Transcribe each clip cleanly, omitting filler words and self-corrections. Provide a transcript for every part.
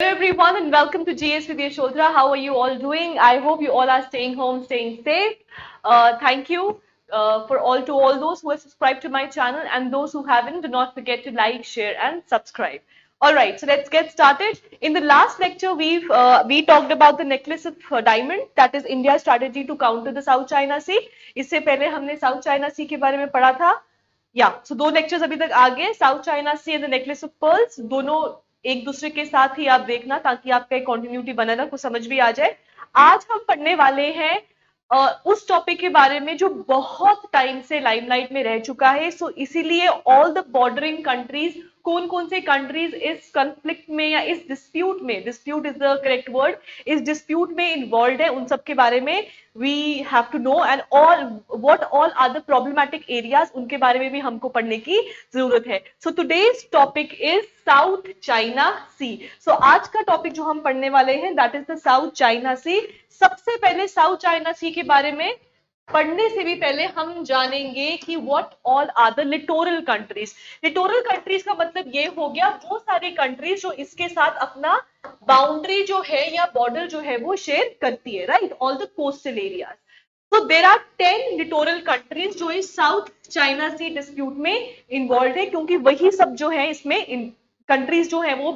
everyone and welcome to GS with Yashodhara. How are you all doing? I hope you all are staying home, staying safe. Thank you for all those who have subscribed to my channel, and those who haven't, do not forget to like, share, and subscribe. All right, so let's get started. In the last lecture, we talked about the necklace of diamond, that is India's strategy to counter the South China Sea. इससे पहले हमने South China Sea के बारे में पढ़ा था. सो दो lectures अभी तक आ गए. South China Sea and the necklace of pearls, दोनों एक दूसरे के साथ ही आप देखना, ताकि आपका एक कंटिन्यूटी बना रहे, कुछ समझ भी आ जाए. आज हम पढ़ने वाले हैं उस टॉपिक के बारे में जो बहुत टाइम से लाइमलाइट में रह चुका है. सो इसीलिए ऑल द बॉर्डरिंग कंट्रीज, कौन कौन से कंट्रीज इस कंफ्लिक्ट में या इस डिस्प्यूट में, dispute is the correct word, इस डिस्प्यूट में इन्वॉल्व है, उन सब के बारे में we have to know. And all what all are the problematic areas, उनके बारे में भी हमको पढ़ने की जरूरत है. So today's topic is South China Sea. So आज का टॉपिक जो हम पढ़ने वाले हैं that is the south China Sea. सबसे पहले साउथ चाइना सी के बारे में पढ़ने से भी पहले हम जानेंगे कि what all are the littoral countries. Littoral countries का मतलब ये हो गया वो सारी कंट्रीज जो इसके साथ अपना बाउंड्री जो है या बॉर्डर जो है वो शेयर करती है, right, all the coastal areas. So there are 10 littoral countries जो इस साउथ चाइना सी डिस्प्यूट में इन्वॉल्व है, क्योंकि वही सब जो है इसमें कंट्रीज जो है वो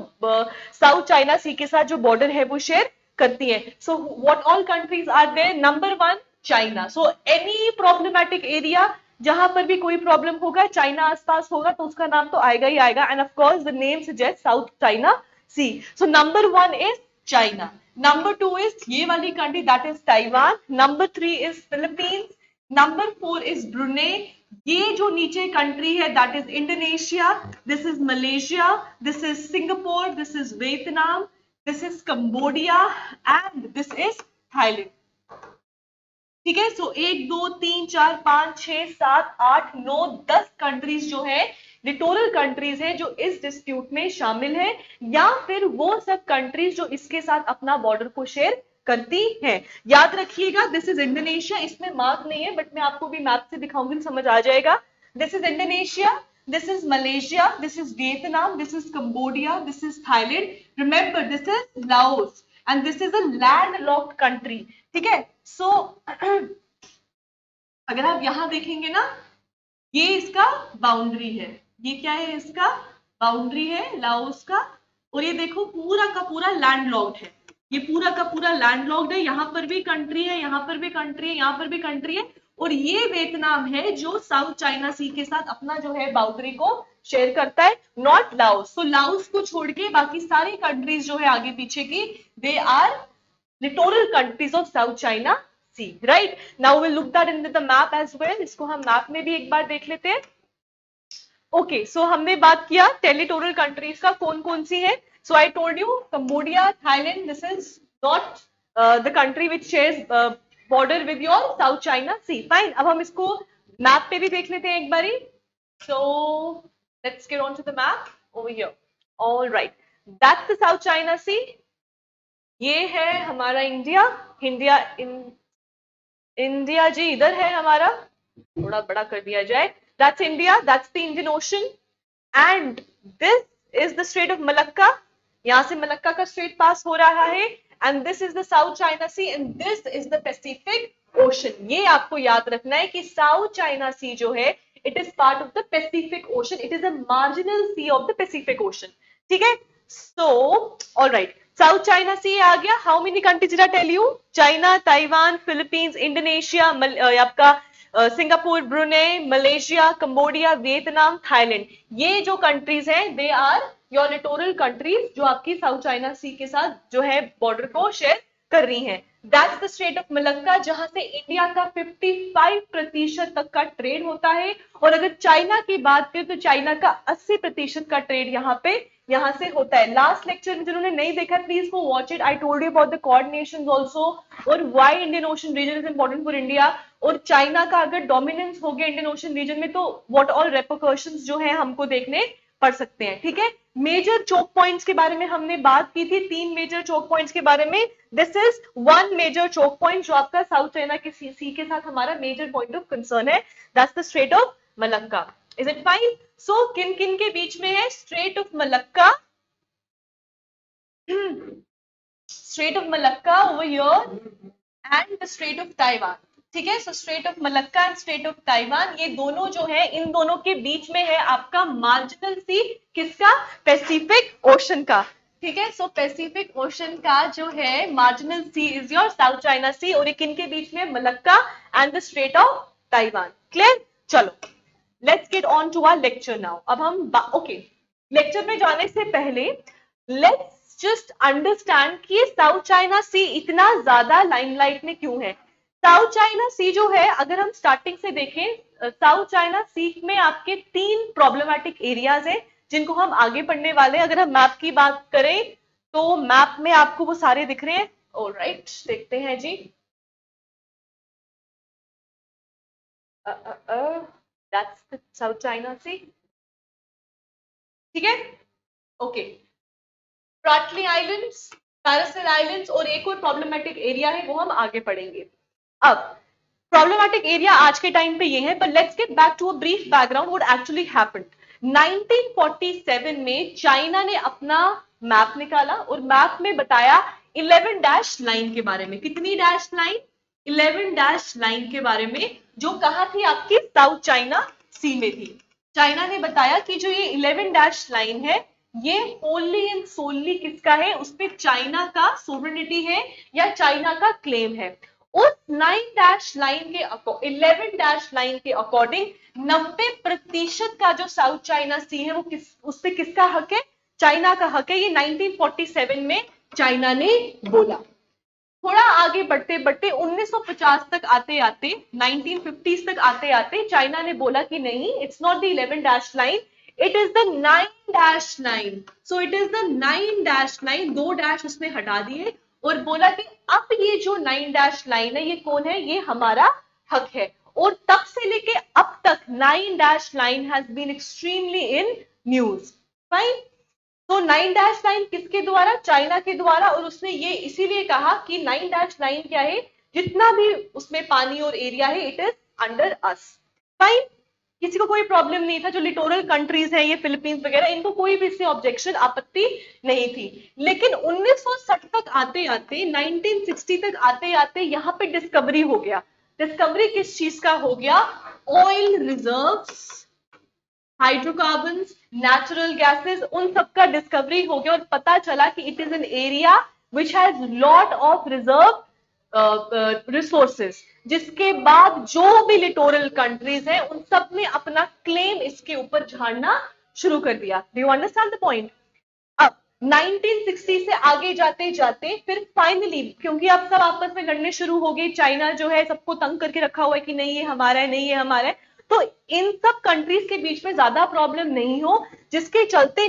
साउथ चाइना सी के साथ जो बॉर्डर है वो शेयर करती है. So what all countries are there? Number 1 China. So any problematic area जहां पर भी कोई प्रॉब्लम होगा, चाइना आसपास होगा, तो उसका नाम तो आएगा ही आएगा. And of course the name suggest South China Sea. So number 1 is China. Number 2 is ये वाली country, that is Taiwan. Number 3 is Philippines. Number 4 is Brunei. ये जो नीचे कंट्री है that is Indonesia. This is Malaysia. This is Singapore. This is Vietnam. This is Cambodia and this is Thailand. ठीक है. सो 1 2 3 4 5 6 7 8 9 10 countries जो है littoral countries है जो इस डिस्प्यूट में शामिल है, या फिर वो सब कंट्रीज जो इसके साथ अपना बॉर्डर को शेयर करती हैं. याद रखिएगा दिस इज इंडोनेशिया. इसमें मार्क नहीं है बट मैं आपको भी मैप से दिखाऊंगी तो समझ आ जाएगा. This is Indonesia. This is Malaysia. This is Vietnam. This is Cambodia. This is Thailand. Remember this is Laos and this is a landlocked country. ठीक है. सो अगर आप यहां देखेंगे ना, ये इसका बाउंड्री है. ये क्या है? इसका बाउंड्री है लाओस का. और ये देखो पूरा का पूरा लैंडलॉक्ड है. ये पूरा का पूरा लैंडलॉक्ड है. यहां पर भी कंट्री है, यहां पर भी कंट्री है, यहां पर भी कंट्री है. और ये वियतनाम है जो साउथ चाइना सी के साथ अपना जो है बाउंड्री को शेयर करता है, नॉट लाओस. तो लाओस को छोड़ के बाकी सारी कंट्रीज जो है आगे पीछे की, they are littoral countries of South China Sea, right? Now we'll look that into the map as well. इसको हम मैप में भी एक बार देख लेते हैं. ओके, सो हमने बात किया टेरिटोरियल कंट्रीज का, कौन कौन सी है. So I told you Cambodia, Thailand, this is not the country which shares border with your south China Sea. Fine. अब हम इसको मैप पे भी देख लेते हैं एक बारी. So let's get on to the map over here. Alright, that's the south China Sea. ये है हमारा इंडिया. इंडिया जी इधर है हमारा, थोड़ा बड़ा कर दिया जाए. That's India. That's the Indian Ocean. And this is the straight of Malacca. यहां से मलक्का का स्ट्रेट पास हो रहा है. And this is the south China Sea and this is the Pacific Ocean. ये आपको याद रखना है कि साउथ चाइना सी जो है it is part of the Pacific Ocean. It is a marginal sea of the Pacific Ocean. ठीक है. So alright, South China Sea आ गया. How many countries did I tell you? China, Taiwan, Philippines, Indonesia, आपका Singapore, Brunei, Malaysia, Cambodia, Vietnam, Thailand. ये जो countries हैं they are your littoral countries जो आपकी साउथ चाइना सी के साथ जो है बॉर्डर को शेयर कर रही हैं. That's the straight of Malacca जहां से इंडिया का 55% तक का ट्रेड होता है. और अगर चाइना की बात करें तो चाइना का 80% का ट्रेड यहां से होता है. लास्ट लेक्चर में जिन्होंने नहीं देखा please go watch it. I told you about the coordinations also और why Indian Ocean region is important for India. और चाइना का अगर डोमिनेंस हो गया इंडियन ओशन रीजन में तो व्हाट ऑल रेपरकशंस जो है हमको देखने पड़ सकते हैं. ठीक है. मेजर चोक पॉइंट्स के बारे में हमने बात की थी, 3 मेजर चोक पॉइंट्स के बारे में. This is 1 major choke point जो आपका साउथ चाइना के सी के साथ हमारा मेजर पॉइंट ऑफ कंसर्न है. That's the straight of Malacca. Is it fine? So किन किन के बीच में है Strait of Malacca? Strait of Malacca over here and the straight of Taiwan. ठीक है, so straight of Malacca and Strait of Taiwan, ये दोनों जो है, इन दोनों के बीच में है आपका मार्जिनल सी, किसका? पैसिफिक ओशन का। ठीक है, सो पैसिफिक ओशन का जो है marginal sea is your south China sea, और एक इनके बीच में Malacca and the straight of Taiwan. Clear? चलो let's get on to our lecture now. अब हम ओके, लेक्चर में जाने से पहले लेट्स जस्ट अंडरस्टैंड कि ये साउथ चाइना सी इतना ज्यादा लाइमलाइट में क्यों है। साउथ चाइना सी जो है, अगर हम स्टार्टिंग से देखें, साउथ चाइना सी में आपके 3 प्रॉब्लमेटिक एरियाज हैं जिनको हम आगे पढ़ने वाले हैं। अगर हम मैप की बात करें तो मैप में आपको वो सारे दिख रहे हैं। ऑलराइट, देखते हैं जी। दैट्स द साउथ चाइना सी। ठीक है, ओके। प्राटली आइलैंड्स, पैरासिल आइलैंड्स और एक और प्रॉब्लमेटिक एरिया है, वो हम आगे पढ़ेंगे। अब प्रॉब्लमेटिक एरिया आज के टाइम पे ये है, but let's get back to a brief background what actually happened. 1947 में चाइना ने अपना मैप निकाला और मैप में बताया 11 डैश लाइन के बारे में। कितनी डैश लाइन? 11 डैश लाइन के बारे में, जो कहाँ थी? आपकी साउथ चाइना सी में थी। चाइना ने बताया कि जो ये 11 डैश लाइन है, ये होली एंड सोलली किसका है? उस पे चाइना का सोवरेनिटी है या चाइना का क्लेम है। उस 9 डैश लाइन के 11 डैश लाइन के अकॉर्डिंग 90% का जो साउथ चाइना सी है वो उस पे किसका हक है? चाइना का हक है। ये 1947 में चाइना ने बोला। थोड़ा आगे बढ़ते बढ़ते 1950 तक आते आते 1950s तक आते आते चाइना ने बोला कि नहीं, it's not the 11 dash line, it is the 9 dash line. So it is the 9 dash line, 2 dash उसने हटा दिए और बोला कि अब ये जो 9 डैश लाइन है, ये कौन है? ये हमारा हक है। और तब से लेके अब तक 9 dash line has been extremely in news. Fine. तो 9 डैश लाइन किसके द्वारा? चाइना के द्वारा। और उसने ये इसीलिए कहा कि 9 डैश लाइन क्या है? जितना भी उसमें पानी और एरिया है, it is under us. Fine, किसी को कोई प्रॉब्लम नहीं था। जो लिटोरल कंट्रीज है, ये फिलीपींस वगैरह, इनको कोई भी इससे ऑब्जेक्शन, आपत्ति नहीं थी। लेकिन 1960 तक आते आते 1960 तक आते आते यहाँ पे डिस्कवरी हो गया। डिस्कवरी किस चीज का हो गया? Oil reserves, hydrocarbons, natural gases, उन सब का डिस्कवरी हो गया और पता चला कि it is an area which has lot of reserve resources. जिसके बाद जो भी लिटोरल कंट्रीज हैं, उन सब ने अपना क्लेम इसके ऊपर झाड़ना शुरू कर दिया। Do you understand the point? अब 1960 से आगे जाते जाते फिर फाइनली, क्योंकि अब सब आपस में लड़ने शुरू हो गए, चाइना जो है सबको तंग करके रखा हुआ है कि नहीं ये हमारा है, नहीं ये हमारा है, तो इन सब कंट्रीज के बीच में ज्यादा प्रॉब्लम नहीं हो, जिसके चलते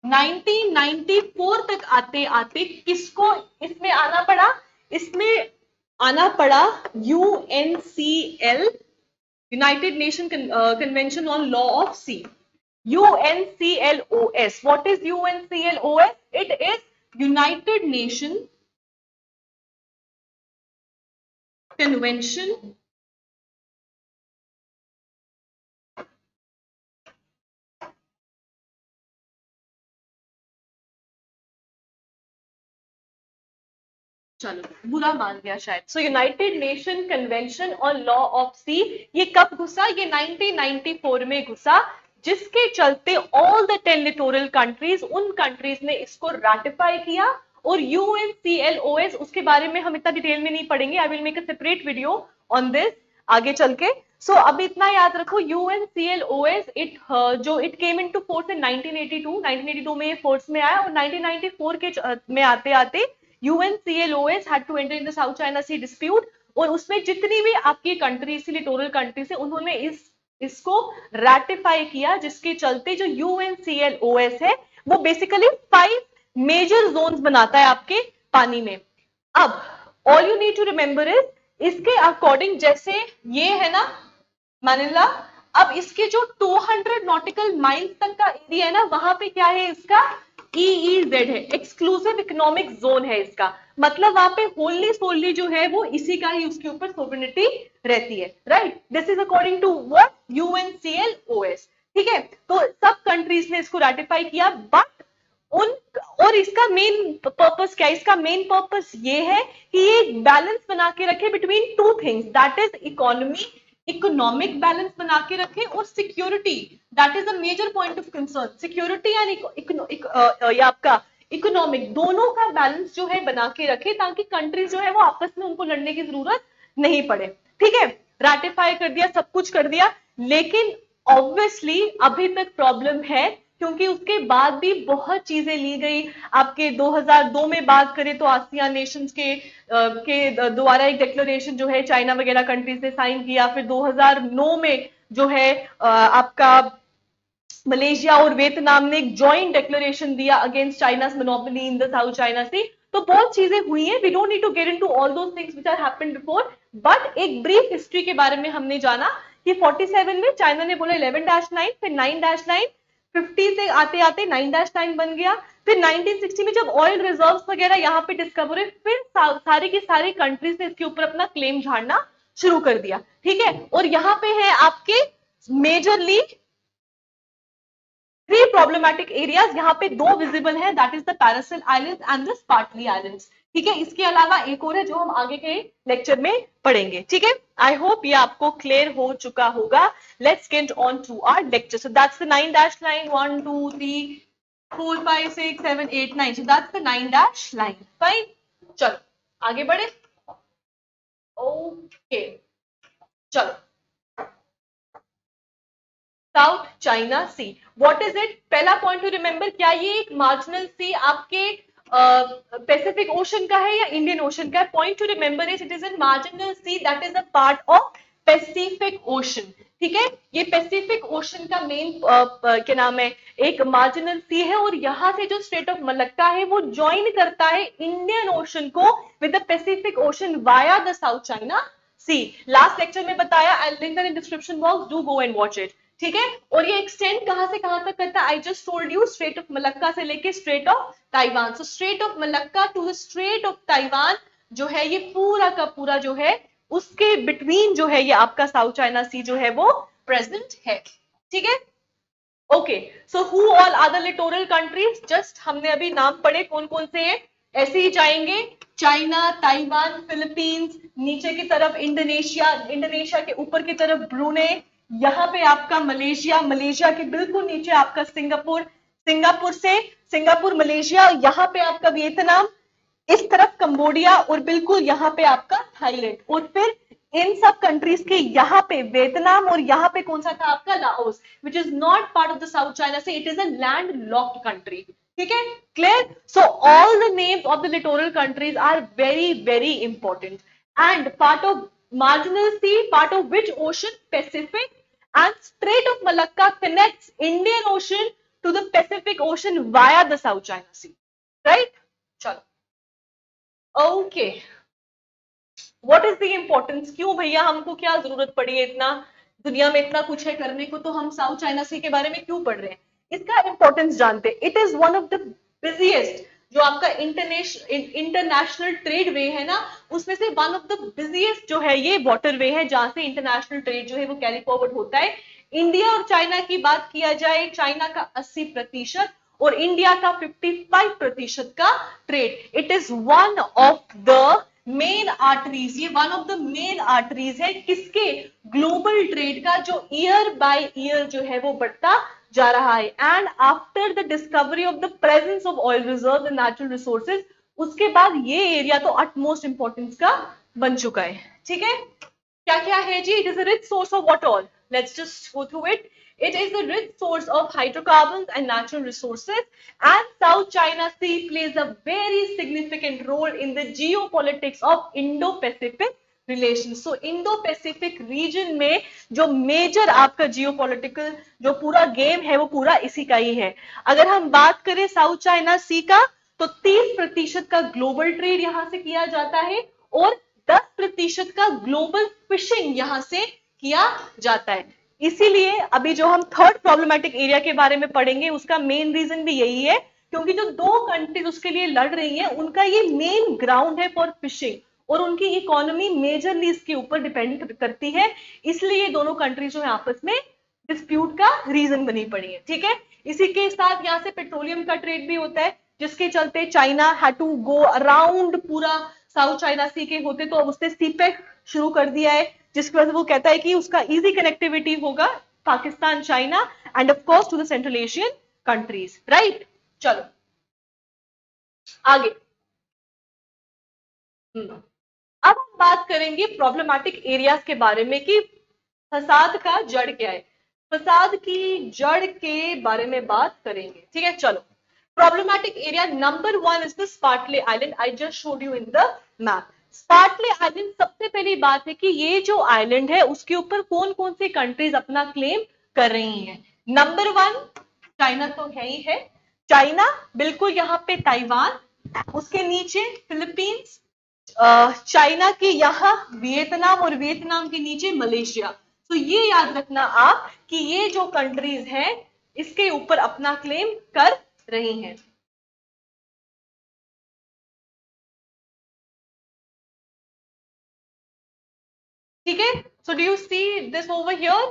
1994 तक आते आते किसको इसमें आना पड़ा? इसमें आना पड़ा यूएनसीएल, United Nation Convention on Law of Sea, UNCLOS. What is UNCLOS? It is United Nation Convention चलो बुरा मान गया शायद। So united nation convention on law of sea, ये कब घुसा? ये 1994 में घुसा, जिसके चलते ऑल द 10 लिटोरल कंट्रीज, उन कंट्रीज ने इसको रैटिफाई किया। और यूएनसीएलओएस, उसके बारे में हम इतना डिटेल में नहीं पढ़ेंगे, I will make a separate video on this आगे चल के। सो अब इतना याद रखो, UNCLOS it came into force in 1982 में ये फोर्स में आया, और 1994 के में आते आते UNCLOS had to enter in the South China Sea dispute, और उसमें जितनी भी आपकी कंट्रीज थी, लिटोरल कंट्रीज, उन्होंने इसको रैटिफाई किया, जिसके चलते जो UNCLOS है वो बेसिकली 5 मेजर जोन्स बनाता है आपके पानी में। अब all you need to remember is, इसके अकॉर्डिंग जैसे ये है ना मैनिला, अब इसके जो 200 नॉटिकल माइल्स तक का एरिया है ना, वहां पे क्या है? इसका EEZ है, एक्सक्लूसिव इकोनॉमिक जोन है इसका। मतलब वहां पे होली सोली जो है वो इसी का ही, उसके ऊपर सोवरेनिटी रहती है। Right, this is according to what? UNCLOS। ठीक है, तो सब कंट्रीज ने इसको रेटिफाई किया, बट उन और इसका मेन पर्पस क्या है? इसका मेन पर्पस ये है कि ये एक बैलेंस बना के रखे between two things, that is economy, economic balance बना के रखे, और security, that is a major point of concern. Security and ये आपका इकोनॉमिक, दोनों का बैलेंस जो है बना के रखे, ताकि कंट्रीज जो है वो आपस में उनको लड़ने की जरूरत नहीं पड़े। ठीक है, रैटिफाई कर दिया, सब कुछ कर दिया, लेकिन ऑब्वियसली अभी तक प्रॉब्लम है, क्योंकि उसके बाद भी बहुत चीजें ली गई। आपके 2002 में बात करें तो आसियान नेशंस के द्वारा एक डिक्लेरेशन जो है चाइना वगैरह कंट्रीज ने साइन किया। फिर 2009 में जो है आपका मलेशिया और वियतनाम ने एक जॉइंट डिक्लेरेशन दिया against China's monopoly in the south China sea. तो बहुत चीजें हुई हैं, we don't need to get into all those things which are happened before, but एक ब्रीफ हिस्ट्री के बारे में हमने जाना कि 47 में चाइना ने बोला 11-9, फिर 9-9, 50 से आते आते 9-9 बन गया। फिर 1960 में जब ऑयल रिजर्व्स वगैरह यहाँ पे डिस्कवर हुए, फिर सारी की सारी कंट्रीज ने इसके ऊपर अपना क्लेम झाड़ना शुरू कर दिया। ठीक है, और यहाँ पे है आपके मेजरली थ्री प्रॉब्लमैटिक एरियाज, यहाँ पे दो विजिबल है, that is the पैरासिल islands and the Spratly islands. ठीक है, इसके अलावा एक और है जो हम आगे के लेक्चर में पढ़ेंगे। ठीक है, आई होप ये आपको क्लियर हो चुका होगा। Let's get on to our lecture. So that's the 9 line, 1 2 3 4 5 6 7 8 9, so that's the 9 line. Fine, चलो आगे बढ़े। ओके, चलो, South China Sea, what is it? पहला पॉइंट टू रिमेंबर, क्या ये एक मार्जिनल सी आपके पैसिफिक ओशन का है या इंडियन ओशन का है? Point to remember is it is an marginal see that is a part of Pacific Ocean. ठीक है, ये पैसिफिक ओशन का मेन क्या नाम है, एक मार्जिनल सी है, और यहां से जो स्ट्रेट ऑफ मलक्का है वो ज्वाइन करता है इंडियन ओशन को with the Pacific ocean via the south China sea. Last lecture में बताया, I link in description box, do go and watch it. ठीक है, और ये एक्सटेंड कहां से कहां तक करता है? I just told you, strait of Malacca से लेके strait of Taiwan. So straight of Malacca to the straight of Taiwan जो है, ये पूरा का पूरा जो है उसके बिटवीन जो है ये आपका साउथ चाइना सी जो है वो प्रेजेंट है। ठीक है, okay, so who all are the littoral countries? Just हमने अभी नाम पढ़े कौन कौन से हैं, ऐसे ही जाएंगे। चाइना, ताइवान, फिलीपींस, नीचे की तरफ इंडोनेशिया, इंडोनेशिया के ऊपर की तरफ ब्रूने, यहाँ पे आपका मलेशिया, मलेशिया के बिल्कुल नीचे आपका सिंगापुर, सिंगापुर से सिंगापुर मलेशिया, यहाँ पे आपका वियतनाम, इस तरफ कंबोडिया, और बिल्कुल यहाँ पे आपका थाईलैंड, और फिर इन सब कंट्रीज के यहाँ पे वियतनाम, और यहाँ पे कौन सा था आपका Laos, which is not part of the south China Sea, it is a land locked country. ठीक है, clear? So all the names of the littoral countries are very very important and part of marginal sea, part of which ocean? Pacific, and Strait of Malacca connects Indian Ocean to the Pacific Ocean via the South China Sea, right? चलो, okay, what is the importance? क्यों भैया हमको क्या जरूरत पड़ी है, इतना दुनिया में इतना कुछ है करने को, तो हम साउथ चाइना सी के बारे में क्यों पढ़ रहे हैं? इसका इंपॉर्टेंस जानते हैं। It is one of the busiest, जो आपका इंटरनेशनल ट्रेड वे है ना, उसमें से वन ऑफ द बिजिएस्ट जो है ये वाटर वे है, जहां से इंटरनेशनल ट्रेड जो है वो कैरी फॉरवर्ड होता है। इंडिया और चाइना की बात किया जाए, चाइना का 80% और इंडिया का 55% का trade. It is one of the main arteries, ये one of the main arteries है किसके? ग्लोबल ट्रेड का, जो ईयर बाय ईयर जो है वो बढ़ता जा रहा है। And after the discovery of the presence of oil reserve and natural resources, उसके बाद ये एरिया तो अटमोस्ट इंपॉर्टेंस का बन चुका है। ठीक है, क्या क्या है जी? It is a rich source of what all? Let's just go through it. It is a rich source of hydrocarbons and natural resources, and South China Sea plays a very significant role in the geopolitics of Indo-Pacific relations. So Indo-Pacific region में जो major आपका geopolitical जो पूरा game है वो पूरा इसी का ही है। अगर हम बात करें साउथ चाइना सी का, तो 30% का ग्लोबल ट्रेड यहां से किया जाता है, और 10% का ग्लोबल फिशिंग यहां से किया जाता है। इसीलिए अभी जो हम थर्ड प्रॉब्लमेटिक एरिया के बारे में पढ़ेंगे, उसका मेन रीजन भी यही है, क्योंकि जो दो कंट्रीज उसके लिए लड़ रही हैं, उनका ये मेन ग्राउंड है फॉर फिशिंग, और उनकी इकोनॉमी मेजरली इसके ऊपर डिपेंड करती है। इसलिए दोनों कंट्रीज जो है आपस में डिस्प्यूट का रीजन बनी पड़ी है, ठीक है। इसी के साथ यहाँ से पेट्रोलियम का ट्रेड भी होता है, जिसके चलते China had to go around पूरा साउथ चाइना सी के होते, तो अब उसने सीपेक शुरू कर दिया है, जिसकी वजह से वो कहता है कि उसका इजी कनेक्टिविटी होगा Pakistan China and of course to the Central Asian countries, right. चलो आगे। अब हम बात करेंगे प्रॉब्लमैटिक एरियाज के बारे में कि फसाद का जड़ क्या है। फसाद की जड़ के बारे में बात करेंगे, ठीक है। चलो, problematic area number 1 is the Spratly island. I just showed you in the map. Spratly island, सबसे पहली बात है कि ये जो आइलैंड है उसके ऊपर कौन कौन सी कंट्रीज अपना क्लेम कर रही हैं। नंबर 1 चाइना तो है ही है, चाइना बिल्कुल यहाँ पे ताइवान, उसके नीचे फिलीपींस, चाइना के यहाँ वियतनाम और वियतनाम के नीचे मलेशिया। तो ये याद रखना आप कि ये जो कंट्रीज हैं इसके ऊपर अपना क्लेम कर रही हैं। ठीक है, so do you see this over here,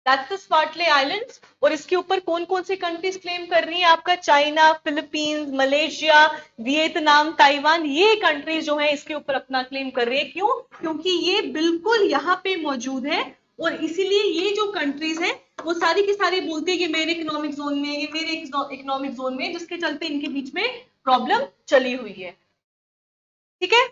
that's the Spratly islands. और इसके ऊपर कौन कौन सी कंट्रीज क्लेम कर रही है आपका, China, Philippines, Malaysia, Vietnam, Taiwan, ये कंट्रीज जो है इसके ऊपर अपना क्लेम कर रही है। क्यों? क्योंकि ये बिल्कुल यहाँ पे मौजूद है और इसीलिए ये जो कंट्रीज है वो सारी की सारी बोलती है कि मेरे इकोनॉमिक जोन में, ये मेरे इकोनॉमिक जोन में, जिसके चलते इनके बीच में प्रॉब्लम चली हुई है। ठीक है,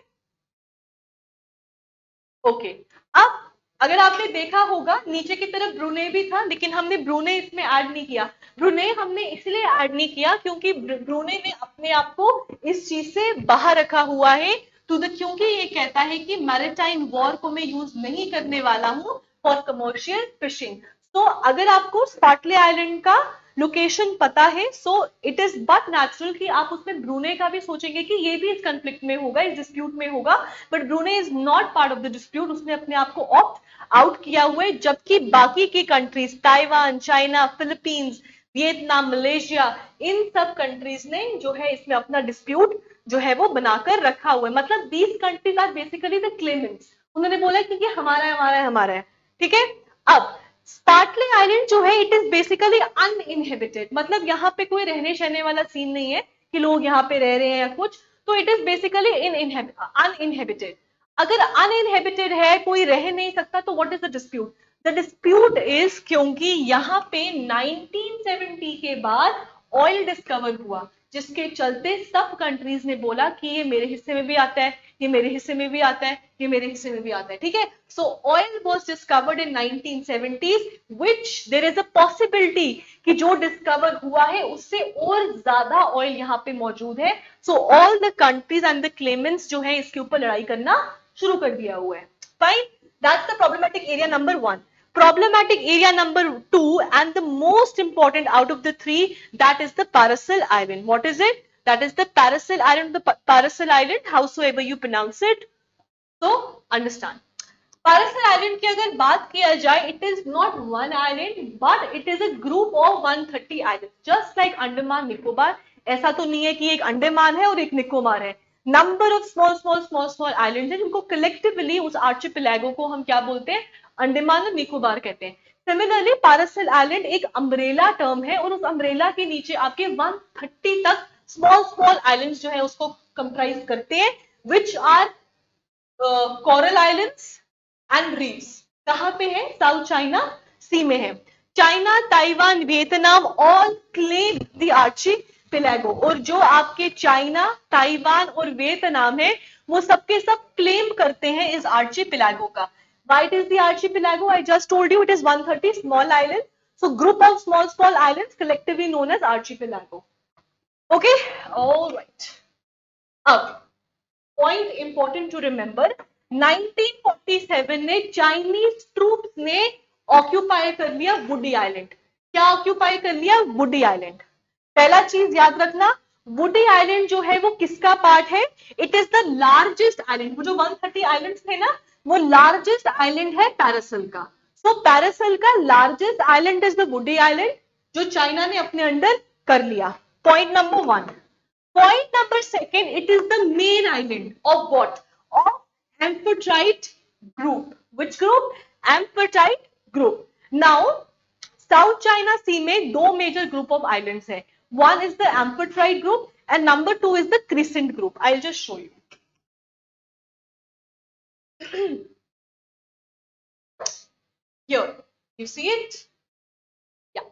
ओके। अब अगर आपने देखा होगा नीचे की तरफ ब्रूने भी था, लेकिन हमने ब्रूने इसमें ऐड नहीं किया। ब्रूने हमने इसलिए ऐड नहीं किया क्योंकि ब्रूने ने अपने आप को इस चीज से बाहर रखा हुआ है, क्योंकि ये कहता है कि मैरिटाइम वॉर को मैं यूज नहीं करने वाला हूं फॉर कमर्शियल फिशिंग। तो अगर आपको स्पार्टले आइलैंड का लोकेशन पता है, so it is but natural कि आप उसमें ब्रूने का भी सोचेंगे कि ये भी इस कंफ्लिक्ट में होगा, इस डिस्प्यूट में होगा, but ब्रूने is not part of the dispute. उसने अपने आप को ऑप्ट आउट किया हुआ है, जबकि बाकी की countries Taiwan, China, Philippines, Vietnam, Malaysia, इन सब कंट्रीज ने जो है इसमें अपना डिस्प्यूट जो है वो बनाकर रखा हुआ है। मतलब 20 countries are basically the claimants. उन्होंने बोला कि ये हमारा है, हमारा है, हमारा है। ठीक है, अब स्पार्टले आइलैंड जो है इट इज बेसिकली अनइनहेबिटेड, मतलब यहाँ पे कोई रहने सहने वाला सीन नहीं है कि लोग यहाँ पे रह रहे हैं या कुछ, तो इट इज बेसिकली अनइनहेबिटेड। अगर अनइनहेबिटेड है, कोई रह नहीं सकता, तो what is the dispute? The dispute is क्योंकि यहाँ पे 1970 के बाद ऑयल डिस्कवर हुआ, जिसके चलते सब कंट्रीज ने बोला कि ये मेरे हिस्से में भी आता है, ये मेरे हिस्से में भी आता है, ये मेरे हिस्से में भी आता है। ठीक है, so oil was discovered in 1970s, which there is a possibility कि जो डिस्कवर हुआ है उससे और ज्यादा ऑयल यहाँ पे मौजूद है। सो all the countries and the Clements जो है इसके ऊपर लड़ाई करना शुरू कर दिया हुआ है। Fine, that's the problematic area number 1। Problematic area number 2 and the most important out of the three, that is the Paracel Island. What is it? That is the Paracel Island. The Paracel Island, howsoever you pronounce it. So understand. Paracel Island की अगर बात किया जाए, it is not one island, but it is a group of 130 islands, just like Andaman Nicobar. ऐसा तो नहीं है कि एक अंडमान है और एक निकोबार है। नंबर ऑफ स्मॉल आइलैंड है, जिनको कलेक्टिवली उस आर्चिपेलागो को हम क्या बोलते हैं? अंडमान और निकोबार कहते हैं। सिमिलरली पारासेल आइलैंड एक अम्ब्रेला टर्म है और उस अम्ब्रेला के नीचे आपके 130 तक स्मॉल आइलैंड्स जो है उसको कंप्राइज करते हैं, which are coral islands and reefs. कहां पे है? साउथ चाइना सी में है। China, Taiwan, Vietnam all claim the archipelago, और जो आपके चाइना, ताइवान और वियतनाम है वो सबके सब क्लेम करते हैं इस आर्चिपेलागो का। Why it is the archipelago? I just told you it is 130 small islands. So group of small islands collectively known as archipelago. Okay, all right. अब पॉइंट इंपॉर्टेंट टू रिमेंबर, 1947 में Chinese troops ने occupy कर लिया woody island. क्या occupy कर लिया? Woody island. पहला चीज याद रखना, वुडी आइलैंड जो है वो किसका पार्ट है? It is the largest island. वो जो 130 आइलैंड्स थे ना, वो लार्जेस्ट आइलैंड है पैरासल का। सो पैरासल का largest island is the woody island, जो चाइना ने अपने अंडर कर लिया। Point number 1। Point number 2, it is the main island of what? Of Amphitrite group. Which group? Amphitrite group. Now, south China sea में दो major group of islands है. One is the Amphitrite group and number two is the crescent group. I will just show you. Here, you see it? Yeah.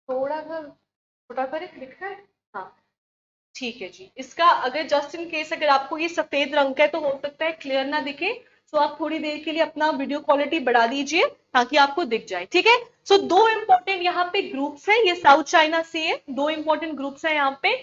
थोड़ा सा छोटा करे दिख रहा है. हाँ, ठीक है जी. इसका अगर जस्ट इन केस अगर आपको ये सफेद रंग का है तो हो सकता है क्लियर ना दिखे, तो आप थोड़ी देर के लिए अपना वीडियो क्वालिटी बढ़ा दीजिए ताकि आपको दिख जाए. ठीक है. सो दो इंपॉर्टेंट यहाँ पे ग्रुप्स हैं. ये साउथ चाइना सी है. दो इंपॉर्टेंट ग्रुप्स हैं यहाँ पे,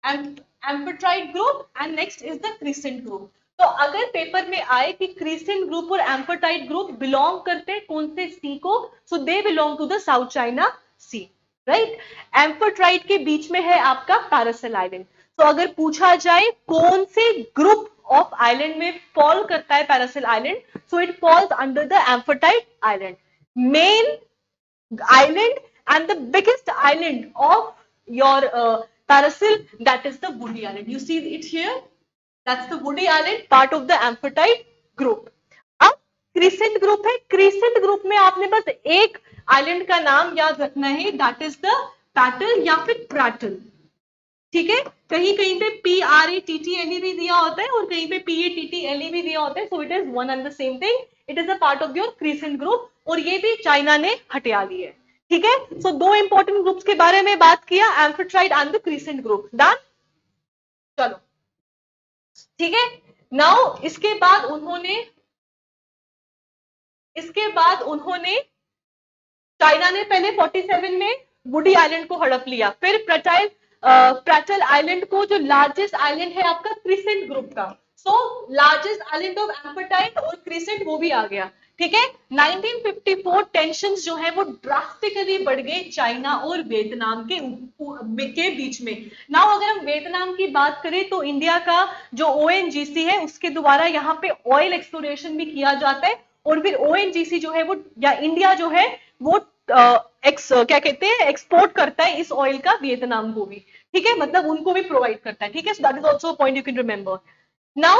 Amphitrite group and next is the crescent group. तो अगर पेपर में आए कि क्रिसेंट ग्रुप और एम्फोटाइट ग्रुप बिलोंग करते हैं कौन से सी को, so they belong to the south China sea, right. Amphitrite के बीच में है आपका पैरासेल आइलैंड. तो अगर पूछा जाए कौन से ग्रुप ऑफ आइलैंड में फॉल करता है Paracel island, so it falls under the Amphitrite island. Main island and the biggest island of your Parasil, that is the Woody Island. You see it here? That's the Woody Island, part of the amphitrite group. अब crescent group है. Crescent group में आपने बस एक island का नाम याद रखना है, दैट इज द पैटल या फिर प्राटल. ठीक है. कहीं कहीं पे PRATTLE भी दिया होता है और कहीं पे PATTLE भी दिया होता है. So it is one and the same thing. It is a part of your crescent group और ये भी चाइना ने हटा ली है. ठीक है. सो दो इंपॉर्टेंट ग्रुप्स के बारे में बात किया, Amphitrite and the crescent group. Done. चलो ठीक है. नाउ इसके बाद उन्होंने चाइना ने पहले 47 में वुडी आइलैंड को हड़प लिया. फिर प्रैटल आइलैंड को, जो लार्जेस्ट आइलैंड है आपका क्रिसेंट ग्रुप का, सो लार्जेस्ट आइलैंड ऑफ एम्फोटाइट और क्रिसेंट वो भी आ गया. ठीक है. 1954 टेंशंस जो है वो ड्रास्टिकली बढ़ गए चाइना और वियतनाम के बीच में. नाउ अगर हम वियतनाम की बात करें तो इंडिया का जो ONGC है उसके द्वारा यहाँ पे ऑयल एक्सप्लोरेशन भी किया जाता है और फिर ONGC जो है वो या इंडिया जो है वो क्या कहते हैं एक्सपोर्ट करता है इस ऑयल का वियतनाम को भी. ठीक है. मतलब उनको भी प्रोवाइड करता है. ठीक है. So that is also point you can remember. Now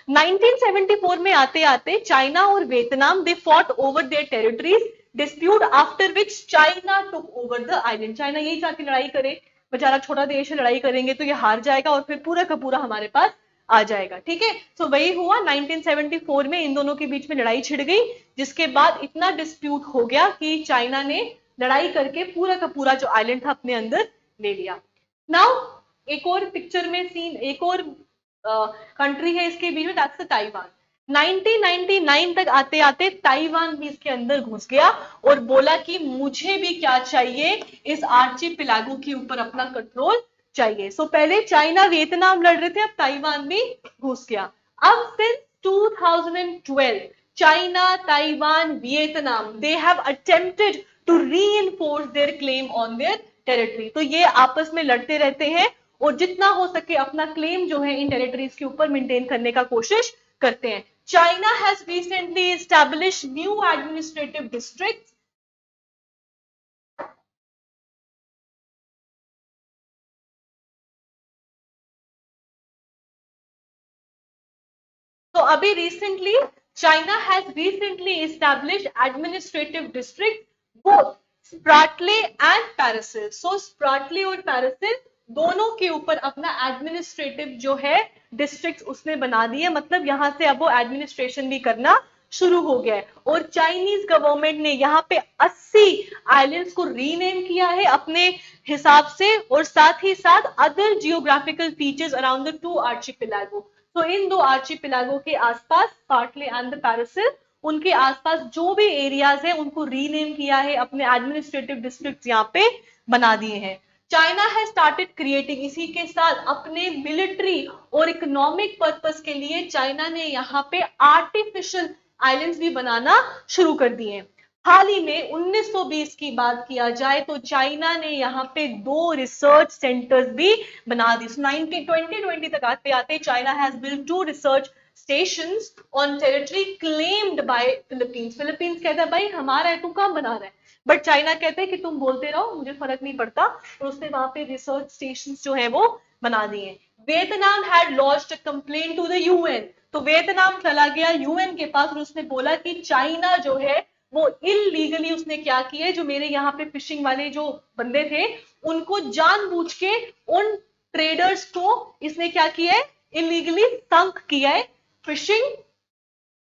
1974 में आते आते चाइना और Vietnam they fought over there territories dispute after which China took over the island. China यही चाहती लड़ाई करे, बेचारा छोटा देश है, लड़ाई करेंगे तो ये हार जाएगा और फिर पूरा का पूरा हमारे पास आ जाएगा. ठीक है. सो वही हुआ. 1974 में इन दोनों के बीच में लड़ाई छिड़ गई, जिसके बाद इतना डिस्प्यूट हो गया कि चाइना ने लड़ाई करके पूरा का पूरा जो आइलैंड था अपने अंदर ले लिया. नाउ एक और पिक्चर में सीन, एक और कंट्री है इसके बीच में, दैट्स द ताइवान. 1999 तक आते आते ताइवान भी इसके अंदर घुस गया और बोला कि मुझे भी क्या चाहिए, इस आर्चिपेलागो के ऊपर अपना कंट्रोल चाहिए. सो पहले चाइना वियतनाम लड़ रहे थे, अब ताइवान भी घुस गया. अब since 2012 China, Taiwan, Vietnam they have attempted to reinforce their claim on their territory. तो ये आपस में लड़ते रहते हैं और जितना हो सके अपना क्लेम जो है इन टेरिटरीज के ऊपर मेंटेन करने का कोशिश करते हैं. China has recently established new administrative districts. तो अभी recently China has recently established administrative district both Spratly and Paracel. So Spratly और पैरासिल दोनों के ऊपर अपना एडमिनिस्ट्रेटिव जो है डिस्ट्रिक्ट उसने बना दिए. मतलब यहां से अब वो एडमिनिस्ट्रेशन भी करना शुरू हो गया है. और चाइनीज गवर्नमेंट ने यहाँ पे 80 आइलैंड्स को रीनेम किया है अपने हिसाब से और साथ ही साथ other geographical features around the two archipelago. तो इन दो आर्चिपेलागो के आसपास स्पार्टले एंड द पैरासिल, उनके आसपास जो भी एरियाज है उनको रीनेम किया है, अपने एडमिनिस्ट्रेटिव डिस्ट्रिक्ट यहाँ पे बना दिए हैं. चाइना हैज स्टार्टेड क्रिएटिंग, इसी के साथ अपने मिलिट्री और इकोनॉमिक पर्पस के लिए चाइना ने यहाँ पे आर्टिफिशियल आइलैंड्स भी बनाना शुरू कर दिए हैं. हाल ही में 1920 की बात किया जाए तो चाइना ने यहाँ पे 2 रिसर्च सेंटर्स भी बना दी. 2020 तक आते आते China has built 2 research stations on territory claimed by Philippines. Philippines कहता है भाई हमारा है, तुम कहाँ बना रहे हैं, बट चाइना कहते हैं कि तुम बोलते रहो, मुझे फर्क नहीं पड़ता. और उसने वहां पे रिसर्च स्टेशन जो है वो बना दिए. Vietnam had launched a complaint to the UN. तो वियतनाम चला गया UN के पास और उसने बोला कि चाइना जो है वो इलीगली उसने क्या किया है, जो मेरे यहाँ पे फिशिंग वाले जो बंदे थे उनको जानबूझ के, उन ट्रेडर्स को इसने क्या किया है, इलीगली संक किया है फिशिंग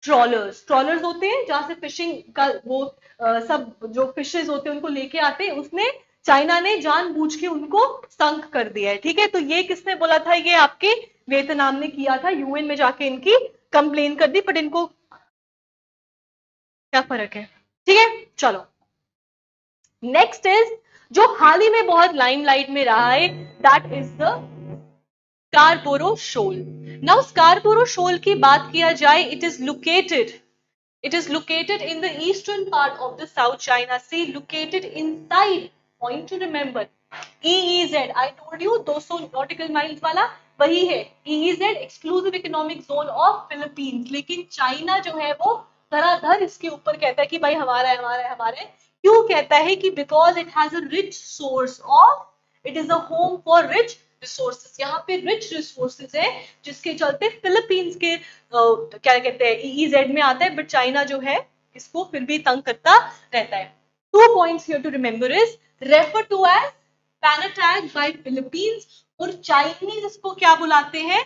ट्रॉलर्स। ट्रॉलर्स होते हैं जहां से फिशिंग का वो सब जो फिशेज होते हैं उनको लेके आते हैं, उसने चाइना ने जानबूझ के उनको संक कर दिया है। ठीक है, तो ये किसने बोला था, ये आपके वियतनाम ने किया था, यूएन में जाके इनकी कंप्लेन कर दी, बट इनको क्या फर्क है। ठीक है, चलो नेक्स्ट इज जो हाल ही में बहुत लाइमलाइट में रहा है, that is the Scarborough shoal. Now Scarborough shoal की बात किया जाए, it is located in the eastern part of the South China Sea, located inside, point to remember, EEZ, I told you 200 nautical miles वाला वही है EEZ, exclusive economic zone of Philippines। लेकिन China जो है वो धराधर इसके ऊपर कहता है कि भाई हमारा है, हमारा है, हमारा है। क्यों कहता है कि because it has a rich source of, it is a home for rich resources. यहाँ पे रिच रिसोर्सेज है जिसके चलते फिलीपींस के क्या कहते हैं ईईजेड में आता है, बट चाइना जो है इसको फिर भी तंग करता रहता है। 2 points here to remember is refer to as Panatag by Philippines, और चाइनीज इसको क्या बुलाते हैं,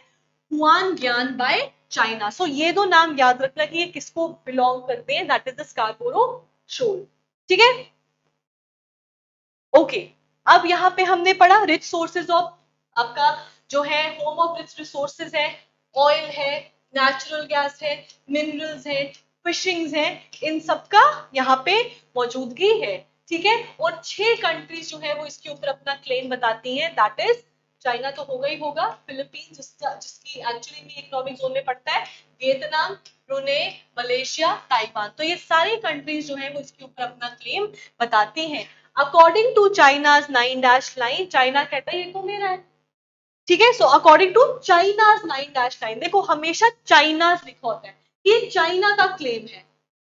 हुआनग्यान बाय चाइना। सो ये दो नाम याद रखना कि ये किसको बिलोंग करते हैं, दैट इज द स्कारबोरो शोल। ठीक है, ओके अब यहाँ पे हमने पढ़ा रिच सोर्सेज ऑफ, आपका जो है होम ऑफ रिच रिसोर्सेज है, ऑयल है, नेचुरल गैस है, मिनरल्स है, फिशिंग्स है, इन सब का यहाँ पे मौजूदगी है। ठीक है, और 6 कंट्रीज जो है वो इसके ऊपर अपना क्लेम बताती हैं, दैट इज चाइना तो होगा ही होगा, फिलीपींस जिसकी एक्चुअली में इकोनॉमिक जोन में पड़ता है, वियतनाम, ब्रुनेई, मलेशिया, ताइवान। तो ये सारी कंट्रीज जो है वो इसके ऊपर अपना क्लेम बताती हैं। According to China's 9 dash line, China कहता है ये तो मेरा है। ठीक है, so according to China's 9 dash line, देखो हमेशा चाइनाज लिखा होता है, ये चाइना का क्लेम है,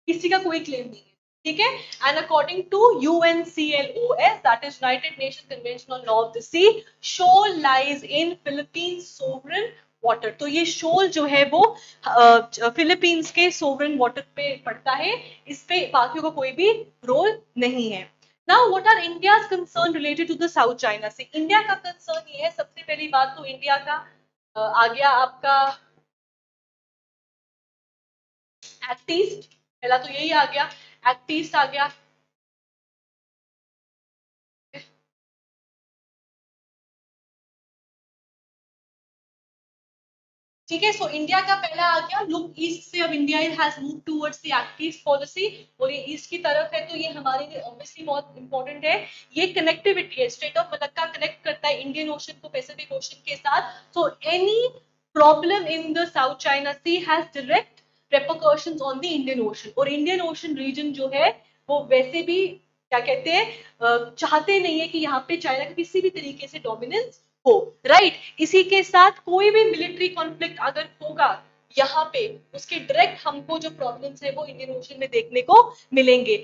किसी का कोई क्लेम नहीं है। ठीक है, and according to UNCLOS, that is united nation convention on law of the sea, shoal lies in Philippines sovereign water. तो ये शोल जो है वो फिलीपींस के सोवरेन वाटर पे पड़ता है, इस पे बाकियों का कोई भी रोल नहीं है। Now, what are India's concern related to the South China Sea? India का कंसर्न ये है, सबसे पहली बात तो इंडिया का आ गया आपका एक्ट ईस्ट, पहला तो यही आ गया, एक्ट ईस्ट आ गया। ठीक है, सो इंडिया का पहला आ गया, लुक ईस्ट से, अब India has move towards the act east policy, और ये ईस्ट की तरफ है, तो ये हमारे लिए ऑब्वियसली बहुत इंपॉर्टेंट है। ये कनेक्टिविटी है, स्ट्रेट ऑफ मलक्का कनेक्ट करता है इंडियन ओशन को पैसिफिक ओशन के साथ। So any problem in the south China Sea has direct repercussions on the Indian Ocean, और इंडियन ओशन रीजन जो है वो वैसे भी क्या कहते हैं चाहते नहीं है कि यहाँ पे चाइना का किसी भी तरीके से डोमिनेंस हो, राइट। इसी के साथ कोई भी मिलिट्री कॉन्फ्लिक्ट अगर होगा यहाँ पे, उसके डायरेक्ट हमको जो प्रॉब्लम्स है वो इंडियन ओशन में देखने को मिलेंगे।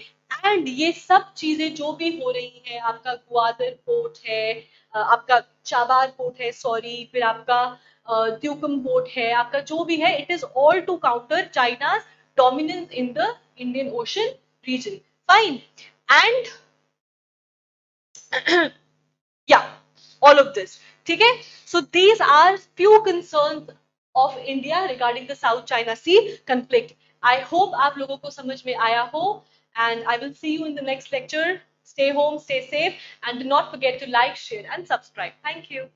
एंड ये सब चीजें जो भी हो रही है, आपका ग्वादर पोर्ट है, आपका चाबार पोर्ट है, सॉरी, फिर आपका त्यूकम पोर्ट है, आपका जो भी है, it is all to counter China's dominance in the Indian Ocean region. Fine, and yeah, all of this. ठीक है, so these are few concerns of India regarding the South China Sea conflict. I hope आप लोगों को समझ में आया हो, and I will see you in the next lecture. Stay home, stay safe, and do not forget to like, share, and subscribe. Thank you.